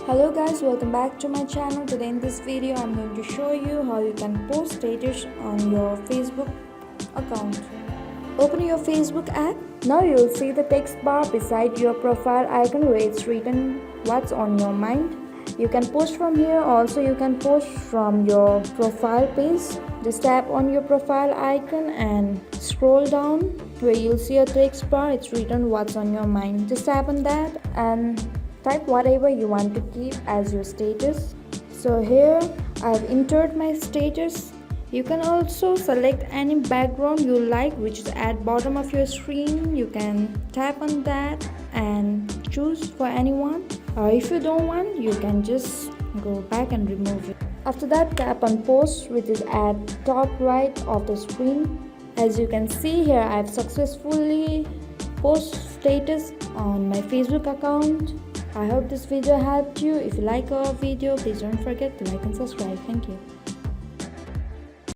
Hello guys, welcome back to my channel. Today in this video I'm going to show you how you can post status on your Facebook account. Open your Facebook app. Now you'll see the text bar beside your profile icon where it's written what's on your mind. You can post from here. Also you can post from your profile page. Just tap on your profile icon and scroll down where you'll see a text bar. It's written what's on your mind. Just tap on that and type whatever you want to keep as your status. So here I've entered my status. You can also select any background you like, which is at bottom of your screen. You can tap on that and choose for anyone, or if you don't want, you can just go back and remove it. After that, tap on post, which is at top right of the screen. As you can see here, I've successfully post status on my Facebook account. I hope this video helped you. If you like our video, please don't forget to like and subscribe. Thank you.